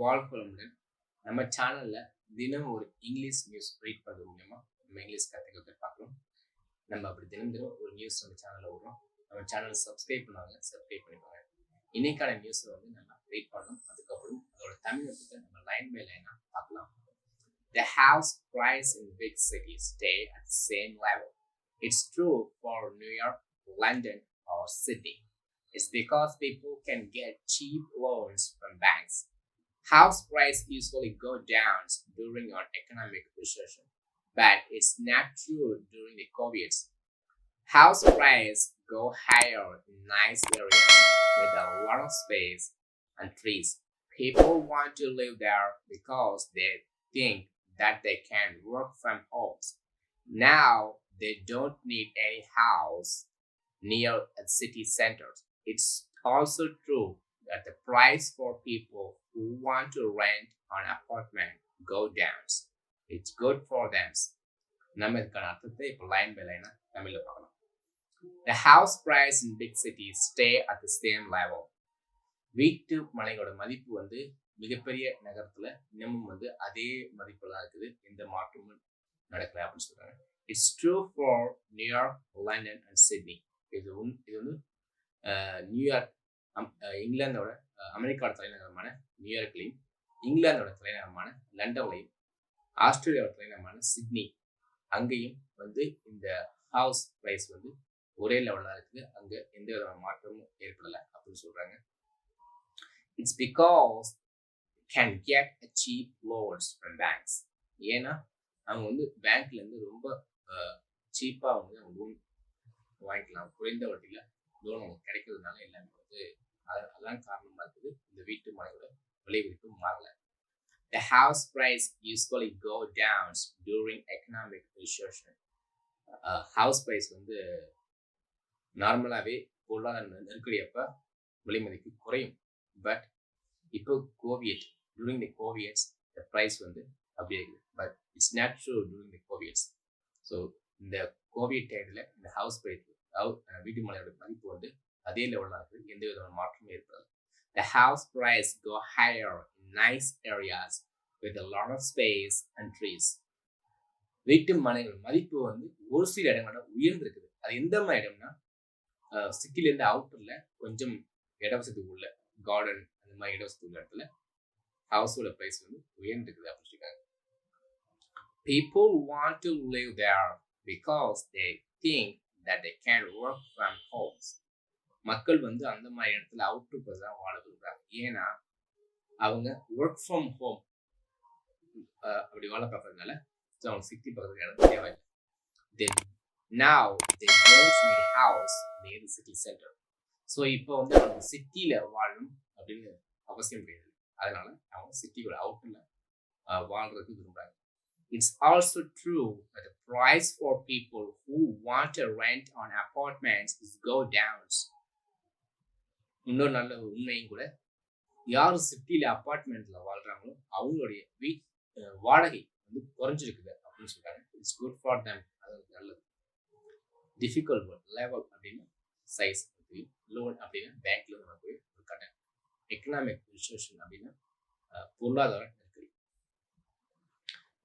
வாழ்க்கை நம்ம சேனல்ல தினம் ஒரு இங்கிலீஷ் நியூஸ் ரீட் பண்றது மூலமா நம்ம இங்கிலீஷ் கற்றுக்கிறத பார்க்கலாம். நம்ம அப்படி தினம் தினம் ஒரு நியூஸ் நம்ம சேனல்ல விடுறோம். நம்ம சேனலை சப்ஸ்கிரைப் பண்ணாங்க, சப்ஸ்கிரைப் பண்ணிக்கோங்க. இன்னைக்கான நியூஸை நம்ம ரீட் பண்ணணும். அதுக்கப்புறம் அதோட தமிழ் அர்த்தத்தை நம்ம லைன் பை லைனா பார்க்கலாம். The house price in big cities stay at the same level. It's true for New York, London, or Sydney. It's because people can get cheap loans from banks. House price usually go down during an economic recession, but it's not true during the COVID. House price go higher in nice areas with a lot of space and trees. People want to live there because they think that they can work from homes. Now they don't need any house near a city centers. It's also true that the price for people who want to rent an apartment go down. It's good for them. நம்ம இதுக்கான அர்த்தத்தை இப்போ line by லைனா தமிழ்ல பார்க்கலாம். The house price in big cities stay at the same level. வீட்டு மனைகளோட மதிப்பு மிகப்பெரிய நகரத்துல இன்னமும் அதே மதிப்புல தான் இருக்குது, எந்த மாற்றமும் நடக்கல அப்படின்னு சொல்றாங்க. It's true for New York, London and Sydney. இது நியூயார்க் இங்கிலாந்தோட அமெரிக்காவோட தலைநகரமான நியூயார்க்லையும், இங்கிலாந்தோட தலைநகரமான லண்டன்லையும், ஆஸ்திரேலியாவோட தலைநகரமான சிட்னி அங்கேயும் இந்த ஹவுஸ் பிரைஸ் ஒரே லெவலில் இருக்குது. அங்க எந்த விதமான மாற்றமும் ஏற்படலை அப்படின்னு சொல்றாங்க. It's because can get a cheap loans from banks. ஏன்னா அவங்க பேங்க்ல இருந்து ரொம்ப சீப்பா அவங்க லோன் வாங்கிக்கலாம், குறைந்த வட்டியில லோன் அவங்க கிடைக்கிறதுனால எல்லாமே அதான் காரணமா இருக்குது இந்த வீட்டு மனையோட விலை மதிப்பு மாறல. The house price usually go down during economic recession. House price நார்மலாவே பொருளாதார நெருக்கடி அப்ப விலை மதிப்பு குறையும். பட் இப்போ COVID, during the COVID, the price அப்படியே இருக்குது. But it's not true during the COVID. So இந்த கோவிட் டைம்ல இந்த ஹவுஸ் பிரைஸ் வீட்டு மனையோட மதிப்பு அதே லெவலில் இருக்குது, எந்த விதமான மாற்றமும் ஏற்படாது. The house price go higher in nice areas with a lot of space and trees. வீட்டு மனைகளோட மதிப்பு ஒரு சில இடங்களோட உயர்ந்திருக்குது. அது எந்த மாதிரி இடம்னா, சிட்டில இருந்து அவுட்டர்ல கொஞ்சம் இடவசதி உள்ள கார்டன் அந்த மாதிரி இடவசதி உள்ள இடத்துல ஹவுஸோட பிரைஸ் உயர்ந்திருக்குது அப்படின்னு சொல்லியிருக்காங்க. People want to live there because they think that they can work from homes. மக்கள் அந்த மாதிரி இடத்துல அவுட்டர் பிளேஸ் தான் வாழ விரும்புறாங்க. ஏன்னா அவங்க ஒர்க் ஃப்ரம் ஹோம் அப்படி வாழ பார்க்கறதுனால அவங்க சிட்டி பக்கத்துல இடம் தேவையில்லை. Then now they don't need a house near the city center. So இப்போ அவங்க சிட்டியில வாழணும் அப்படின்னு அவசியம் கிடையாது. அதனால அவங்க சிட்டியோட அவுட்டர்ல வாழ்றதுக்கு விரும்புறாங்க. It's also true that the price for people who want to rent on apartments is go down. இன்னொரு நல்ல உண்மையும் கூட, யார் சிட்டியில அபார்ட்மெண்ட்ல வாழ்றாங்களோ அவங்களுடைய வாடகை குறைஞ்சிருக்குது அப்படின்னு சொல்றாங்க. இட்ஸ் குட் ஃபார் தேம், அது நல்லது. டிஃபிகல்ட் லெவல் அப்படின்னா சைஸ், லோன் அப்படின்னா பேங்க்ல நம்ம போய் கட்ட, எக்கனாமிக் ரிசெஷன் அப்படின்னா பொருளாதார நெருக்கடி.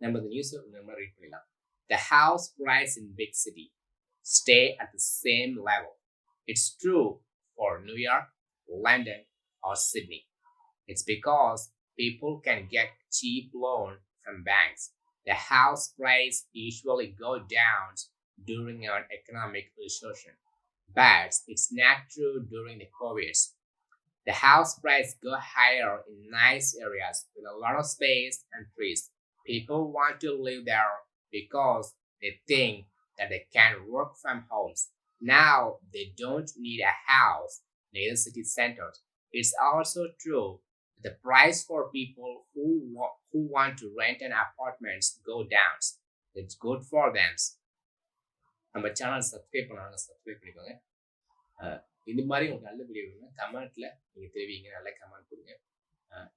நம்ம இந்த நியூஸ் நம்ம ரீட் பண்ணலாம். The house price in big city stay at the same level. It's true for New York, London, or Sydney. It's because people can get cheap loan from banks. The house price usually go down during an economic recession, but it's not true during the COVID. The house price go higher in nice areas with a lot of space and trees. People want to live there because they think that they can work from homes. Now they don't need a house near city centers. It's also true that the price for people who want to rent an apartment go down. It's good for them. நம்ம channel subscribe பண்ணாங்க, subscribe பண்ணிக்கோங்க. இந்த மாதிரி உங்களுக்கு நல்ல video வேணும்னா கமெண்ட்ல நீங்க தெரிவிங்க, நல்ல கமெண்ட் கொடுங்க.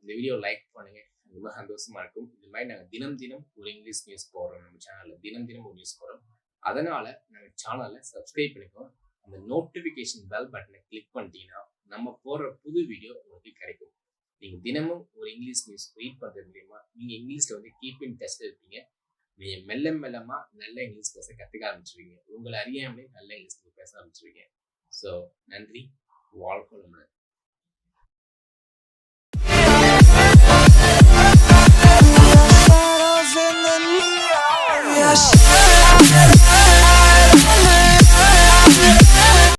இந்த வீடியோ லைக் பண்ணுங்க, ரொம்ப சந்தோஷமா இருக்கும். இந்த மாதிரி நாங்கள் தினம் தினம் ஒரு இங்கிலீஷ் நியூஸ் போடுறோம். நம்ம சேனல்ல தினம் தினம் ஒரு நியூஸ் போடுறோம். அதனால நம்ம சேனலை சப்ஸ்கிரைப் பண்ணிக்கோங்க. அந்த நோட்டிஃபிகேஷன் பெல் பட்டனை கிளிக் பண்ணிட்டீங்கன்னா நம்ம போடுற புது வீடியோ உங்களுக்கு கிடைக்கும். நீங்கள் தினமும் ஒரு இங்கிலீஷ் நியூஸ் ரீட் பண்ணுறது மூலியமா நீங்கள் இங்கிலீஷில் வந்து கீப் இன் டெஸ்ட் இருப்பீங்க. நீங்கள் மெல்ல மெல்லமாக நல்ல இங்கிலீஷ் பேச கற்றுக்க ஆரம்பிச்சிருவீங்க. உங்களை அறியாமலே நல்ல இங்கிலீஷ் பேச ஆரம்பிச்சிருவீங்க. ஸோ நன்றி, வாழ்க்கை.